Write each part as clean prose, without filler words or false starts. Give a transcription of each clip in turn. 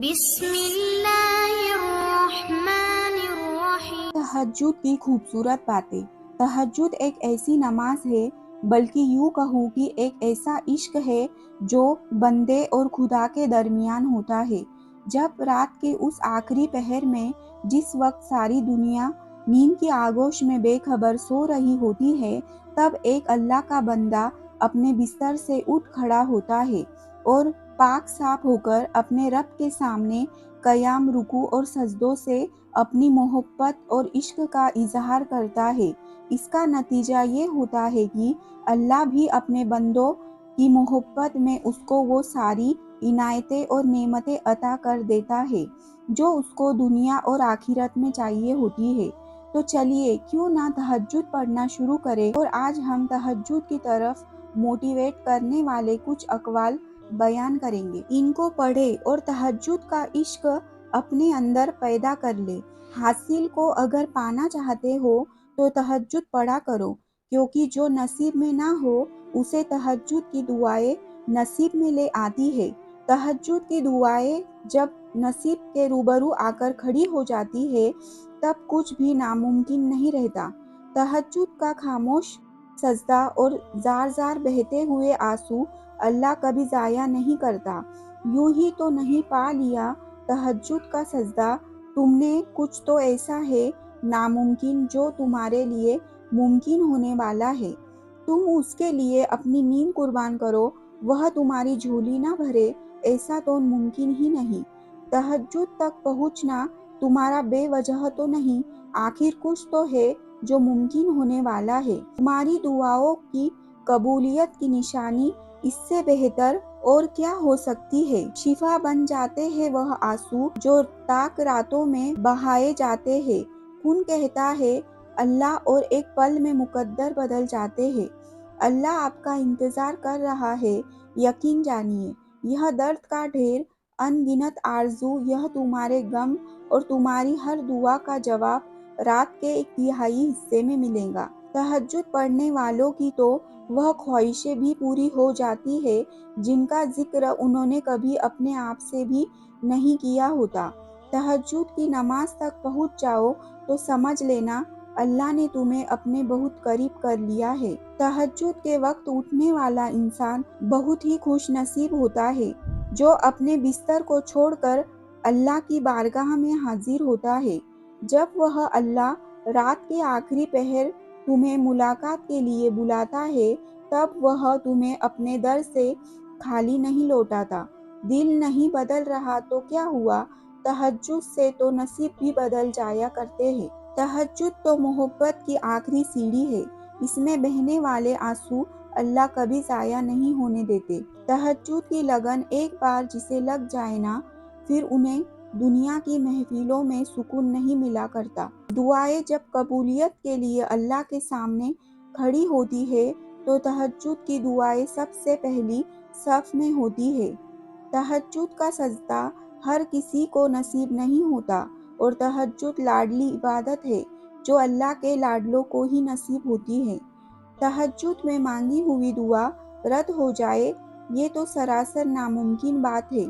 بسم اللہ الرحمن الرحیم۔ تہجد کی خوبصورت باتیں۔ تہجد ایک ایسی نماز ہے، بلکہ یوں کہوں کہ ایک ایسا عشق ہے جو بندے اور خدا کے درمیان ہوتا ہے۔ جب رات کے اس آخری پہر میں، جس وقت ساری دنیا نیند کی آغوش میں بے خبر سو رہی ہوتی ہے، تب ایک اللہ کا بندہ اپنے بستر سے اٹھ کھڑا ہوتا ہے اور پاک صاف ہو کر اپنے رب کے سامنے قیام، رکوع اور سجدوں سے اپنی محبت اور عشق کا اظہار کرتا ہے۔ اس کا نتیجہ یہ ہوتا ہے کہ اللہ بھی اپنے بندوں کی محبت میں اس کو وہ ساری عنایتیں اور نعمتیں عطا کر دیتا ہے جو اس کو دنیا اور آخرت میں چاہیے ہوتی ہے۔ تو چلیے کیوں نہ تہجد پڑھنا شروع کریں، اور آج ہم تہجد کی طرف موٹیویٹ کرنے والے کچھ اقوال بیان کریں گے۔ ان کو پڑھیں اور تہجد کا عشق اپنے اندر پیدا کر لے۔ حاصل کو اگر پانا چاہتے ہو تو تہجد پڑھا کرو، کیونکہ جو نصیب میں نہ ہو اسے تہجد کی دعائیں نصیب میں لے آتی ہے۔ تہجد کی دعائیں جب نصیب کے روبرو آ کر کھڑی ہو جاتی ہے، تب کچھ بھی ناممکن نہیں رہتا۔ تہجد کا خاموش سجدہ اور زار زار بہتے ہوئے آنسو اللہ کبھی ضائع نہیں کرتا۔ یوں ہی تو نہیں پا لیا تہجد کا سجدہ تم نے، کچھ تو ایسا ہے ناممکن جو تمہارے لیے ممکن ہونے والا ہے۔ تم اس کے لیے اپنی نیند قربان کرو، وہ تمہاری جھولی نہ بھرے، ایسا تو ممکن ہی نہیں۔ تہجد تک پہنچنا تمہارا بے وجہ تو نہیں، آخر کچھ تو ہے جو ممکن ہونے والا ہے۔ تمہاری دعاؤں کی قبولیت کی نشانی اس سے بہتر اور کیا ہو سکتی ہے؟ شفا بن جاتے ہیں وہ آنسو جو تاک راتوں میں بہائے جاتے ہیں۔ خون کہتا ہے اللہ اور ایک پل میں مقدر بدل جاتے ہیں۔ اللہ آپ کا انتظار کر رہا ہے، یقین جانیے۔ یہ درد کا ڈھیر، ان گنت آرزو، یہ تمہارے غم اور تمہاری ہر دعا کا جواب رات کے ایک تہائی حصے میں ملے گا۔ تہجد پڑھنے والوں کی تو وہ خواہشیں بھی پوری ہو جاتی ہے جن کا ذکر انہوں نے کبھی اپنے آپ سے بھی نہیں کیا ہوتا۔ تہجد کی نماز تک پہنچ جاؤ تو سمجھ لینا اللہ نے تمہیں اپنے بہت قریب کر لیا ہے۔ تہجد کے وقت اٹھنے والا انسان بہت ہی خوش نصیب ہوتا ہے، جو اپنے بستر کو چھوڑ کر اللہ کی بارگاہ میں حاضر ہوتا ہے۔ جب وہ اللہ رات کے آخری پہر تمہیں ملاقات کے لیے بلاتا ہے، تب وہ تمہیں اپنے در سے خالی نہیں لوٹاتا۔ دل نہیں بدل رہا تو کیا ہوا، تہجد سے تو نصیب بھی بدل جایا کرتے ہیں۔ تہجد تو محبت کی آخری سیڑھی ہے، اس میں بہنے والے آنسو اللہ کبھی ضائع نہیں ہونے دیتے۔ تہجد کی لگن ایک بار جسے لگ جائے نا، پھر انہیں دنیا کی محفلوں میں سکون نہیں ملا کرتا۔ دعائیں جب قبولیت کے لیے اللہ کے سامنے کھڑی ہوتی ہے تو تہجد کی دعائیں سب سے پہلی صف میں ہوتی ہے۔ تہجد کا سجدہ ہر کسی کو نصیب نہیں ہوتا، اور تہجد لاڈلی عبادت ہے جو اللہ کے لاڈلوں کو ہی نصیب ہوتی ہے۔ تہجد میں مانگی ہوئی دعا رد ہو جائے، یہ تو سراسر ناممکن بات ہے۔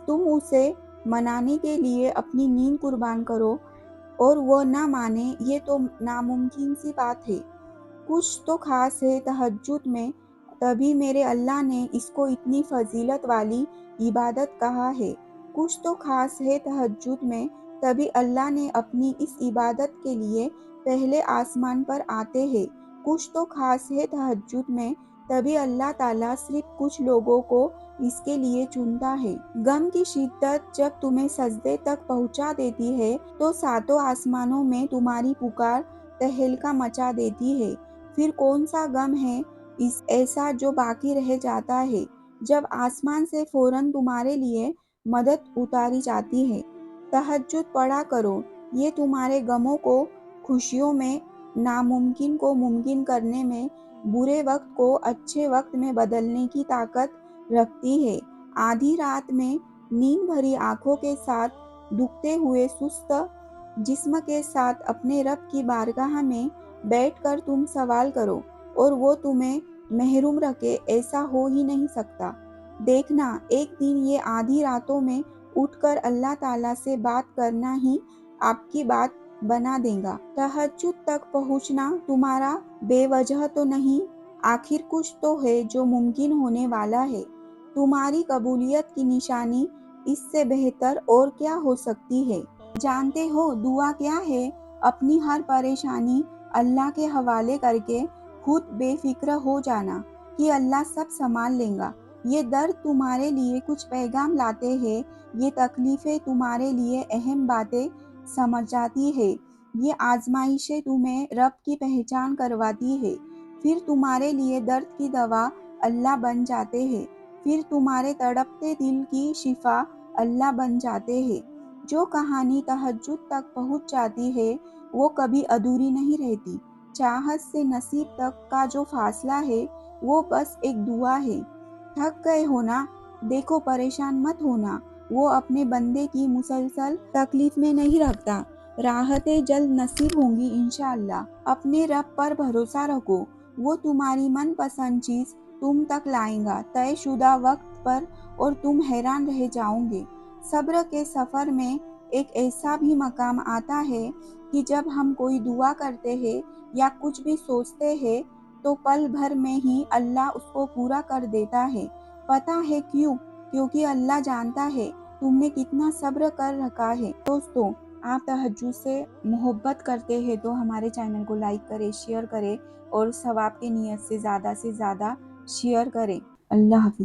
تم اسے منانے کے لیے اپنی نیند قربان کرو اور وہ نہ مانے، یہ تو ناممکن سی بات ہے۔ کچھ تو خاص ہے تہجد میں، تبھی میرے اللہ نے اس کو اتنی فضیلت والی عبادت کہا ہے۔ کچھ تو خاص ہے تہجد میں، تبھی اللہ نے اپنی اس عبادت کے لیے پہلے آسمان پر آتے ہیں۔ کچھ تو خاص ہے تہجد میں، تبھی اللہ تعالیٰ صرف کچھ لوگوں کو اس کے لیے چنتا ہے۔ غم کی شدت جب تمہیں سجدے تک پہنچا دیتی ہے تو ساتوں آسمانوں میں تمہاری پکار تہلکہ مچا دیتی ہے۔ پھر کون سا غم ہے ایسا جو باقی رہ جاتا ہے، جب آسمان سے فوراً تمہارے لیے مدد اتاری جاتی ہے۔ تہجد پڑھا کرو، یہ تمہارے غموں کو خوشیوں میں، ناممکن کو ممکن کرنے میں، برے وقت کو اچھے وقت میں بدلنے کی طاقت رکھتی ہے۔ آدھی رات میں نیند بھری آنکھوں کے ساتھ، دکھتے ہوئے سست جسم کے ساتھ اپنے رب کی بارگاہ میں بیٹھ کر تم سوال کرو اور وہ تمہیں محروم رکھے، ایسا ہو ہی نہیں سکتا۔ دیکھنا ایک دن یہ آدھی راتوں میں اٹھ کر اللہ تعالیٰ سے بات کرنا ہی آپ کی بات بنا دے گا۔ تہجد تک پہنچنا تمہارا بے وجہ تو نہیں، آخر کچھ تو ہے جو ممکن ہونے والا ہے۔ تمہاری قبولیت کی نشانی اس سے بہتر اور کیا ہو سکتی ہے؟ جانتے ہو دعا کیا ہے؟ اپنی ہر پریشانی اللہ کے حوالے کر کے خود بے فکر ہو جانا کہ اللہ سب سنبھال لے گا۔ یہ درد تمہارے لیے کچھ پیغام لاتے ہیں، یہ تکلیفیں تمہارے لیے اہم باتیں سمجھاتی ہے، یہ آزمائشیں تمہیں رب کی پہچان کرواتی ہے۔ پھر تمہارے لیے درد کی دوا اللہ بن جاتے ہیں، پھر تمہارے تڑپتے دل کی شفا اللہ بن جاتے ہیں۔ جو کہانی تہجد تک پہنچ جاتی ہے وہ کبھی ادھوری نہیں رہتی۔ چاہت سے نصیب تک کا جو فاصلہ ہے وہ بس ایک دعا ہے۔ تھک گئے ہو نا؟ دیکھو پریشان مت ہونا، وہ اپنے بندے کی مسلسل تکلیف میں نہیں رکھتا۔ راحتیں جلد نصیب ہوں گی انشاءاللہ۔ اپنے رب پر بھروسہ رکھو، وہ تمہاری من پسند چیز تم تک لائے گا طے شدہ وقت پر، اور تم حیران رہ جاؤ گے۔ صبر کے سفر میں ایک ایسا بھی مقام آتا ہے کہ جب ہم کوئی دعا کرتے ہیں یا کچھ بھی سوچتے ہیں تو پل بھر میں ہی اللہ اس کو پورا کر دیتا ہے۔ پتہ ہے کیوں؟ کیونکہ اللہ جانتا ہے تم نے کتنا صبر کر رکھا ہے۔ دوستو، آپ تہجد سے محبت کرتے ہیں تو ہمارے چینل کو لائک کریں، شیئر کریں اور ثواب کی نیت سے زیادہ شیئر کریں۔ اللہ حافظ۔